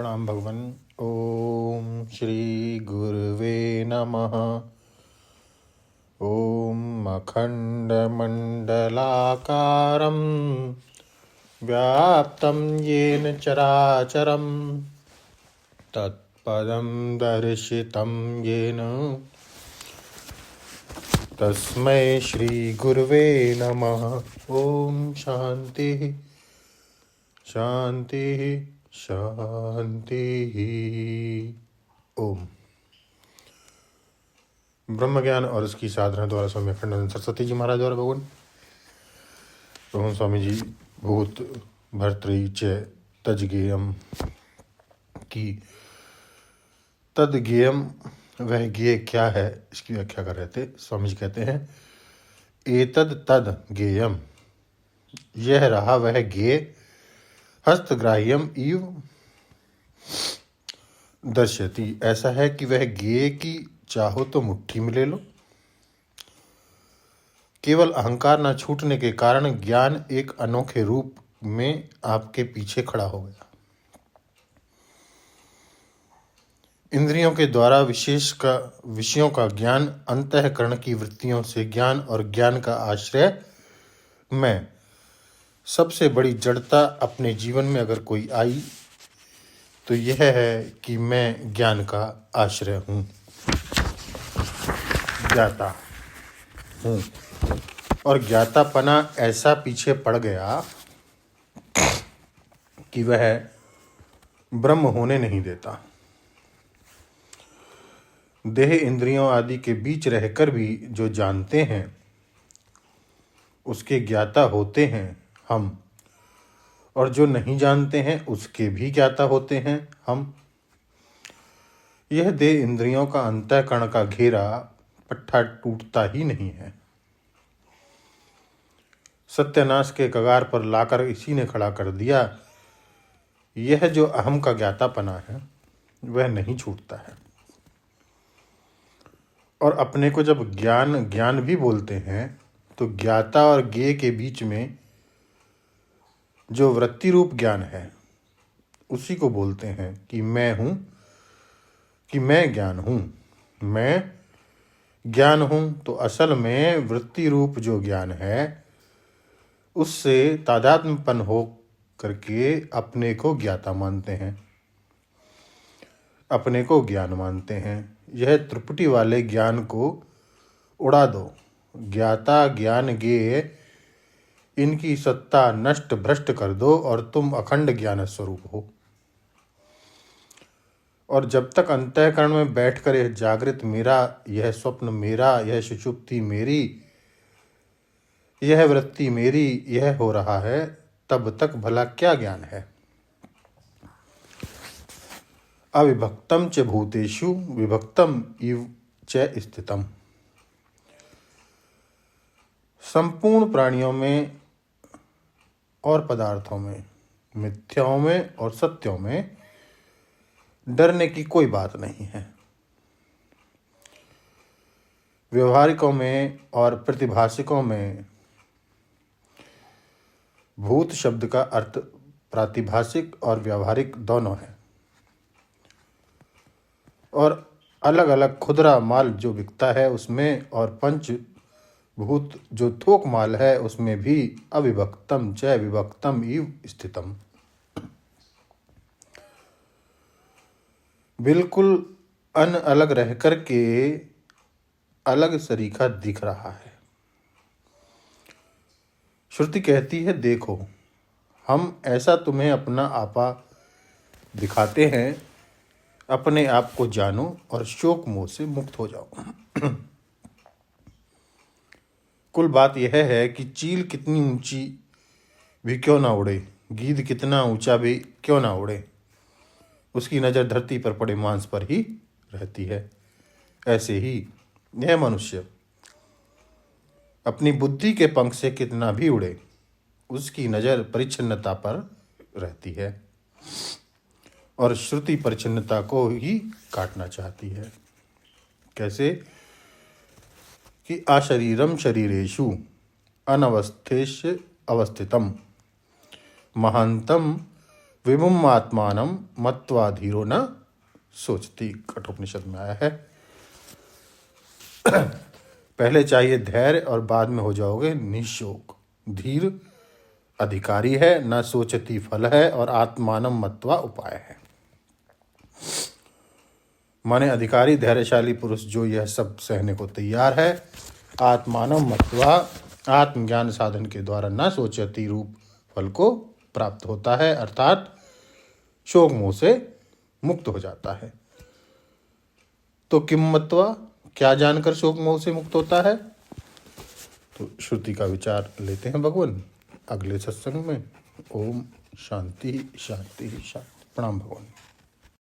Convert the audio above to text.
प्रणाम भगवान। ओम श्री गुरुवे नमः। ओम अखंडमंडलाकारं व्याप्तं येन चराचरं तत्पदं दर्शितं येन तस्मै श्री गुरुवे नमः। ओम शांति शांति शांति। ओम। ब्रह्म ज्ञान और इसकी साधना द्वारा स्वामी अखंडानंद सरस्वती जी महाराज द्वारा भगवान स्वामी जी भूत भर्तृ च तज्ञेयम की तद्ज्ञेयम वह ज्ञेय क्या है इसकी व्याख्या कर रहे थे। स्वामी जी कहते हैं एतद तद ज्ञेयम, यह रहा वह ज्ञेय, हस्तग्राह्यम इव दर्शयति, ऐसा है कि वह ज्ञेय की चाहो तो मुट्ठी में ले लो। केवल अहंकार न छूटने के कारण ज्ञान एक अनोखे रूप में आपके पीछे खड़ा हो गया। इंद्रियों के द्वारा विषयों का ज्ञान, अंतःकरण की वृत्तियों से ज्ञान और ज्ञान का आश्रय मैं, सबसे बड़ी जड़ता अपने जीवन में अगर कोई आई तो यह है कि मैं ज्ञान का आश्रय हूँ, ज्ञाता हूँ। और ज्ञातापना ऐसा पीछे पड़ गया कि वह ब्रह्म होने नहीं देता। देह इंद्रियों आदि के बीच रहकर भी जो जानते हैं उसके ज्ञाता होते हैं हम, और जो नहीं जानते हैं उसके भी ज्ञाता होते हैं हम। यह देह इंद्रियों का अंतःकरण का घेरा पट्टा टूटता ही नहीं है। सत्यानाश के कगार पर लाकर इसी ने खड़ा कर दिया। यह जो अहम का ज्ञातापना है वह नहीं छूटता है। और अपने को जब ज्ञान भी बोलते हैं तो ज्ञाता और ज्ञेय के बीच में जो वृत्ति रूप ज्ञान है उसी को बोलते हैं कि मैं हूँ, कि मैं ज्ञान हूँ, मैं ज्ञान हूँ। तो असल में वृत्ति रूप जो ज्ञान है उससे तादात्म्यपन हो करके अपने को ज्ञाता मानते हैं, अपने को ज्ञान मानते हैं। यह त्रिपुटी वाले ज्ञान को उड़ा दो। ज्ञाता ज्ञान ज्ञेय इनकी सत्ता नष्ट भ्रष्ट कर दो और तुम अखंड ज्ञान स्वरूप हो। और जब तक अंतःकरण में बैठकर यह जागृत मेरा, यह स्वप्न मेरा, यह सुषुप्ति मेरी, यह वृत्ति मेरी, यह हो रहा है, तब तक भला क्या ज्ञान है। अविभक्तम च भूतेषु विभक्तम इव च स्थितम। संपूर्ण प्राणियों में और पदार्थों में, मिथ्याओं में और सत्यों में डरने की कोई बात नहीं है। व्यवहारिकों में और प्रतिभाषिकों में भूत शब्द का अर्थ प्रातिभाषिक और व्यवहारिक दोनों है। और अलग अलग खुदरा माल जो बिकता है उसमें और पंच भूत जो थोक माल है उसमें भी अविभक्तम च विभक्तम इव स्थितम। बिल्कुल अलग रह कर के अलग सरीखा दिख रहा है। श्रुति कहती है देखो हम ऐसा तुम्हें अपना आपा दिखाते हैं, अपने आप को जानो और शोक मोह से मुक्त हो जाओ। कुल बात यह है कि चील कितनी ऊंची भी क्यों ना उड़े, गीध कितना ऊंचा भी क्यों ना उड़े, उसकी नज़र धरती पर पड़े मांस पर ही रहती है। ऐसे ही यह मनुष्य अपनी बुद्धि के पंख से कितना भी उड़े, उसकी नज़र परिच्छिन्नता पर रहती है और श्रुति परिच्छिन्नता को ही काटना चाहती है। कैसे कि अशरीरम शरीरेषु अनवस्थेश अवस्थितम महांतम विमुम आत्मानम मत्वा धीरो न सोचती, कठोपनिषद में आया है। पहले चाहिए धैर्य और बाद में हो जाओगे निशोक। धीर अधिकारी है, न सोचती फल है, और आत्मानम मत्वा उपाय है। माने अधिकारी धैर्यशाली पुरुष जो यह सब सहने को तैयार है। आत्मानम मत्वा आत्मज्ञान साधन के द्वारा न सोचती रूप फल को प्राप्त होता है, अर्थात शोक मोह से मुक्त हो जाता है। तो किम मत्वा, क्या जानकर शोक मोह से मुक्त होता है? तो श्रुति का विचार लेते हैं भगवान अगले सत्संग में। ओम शांति शांति शांति। प्रणाम भगवान।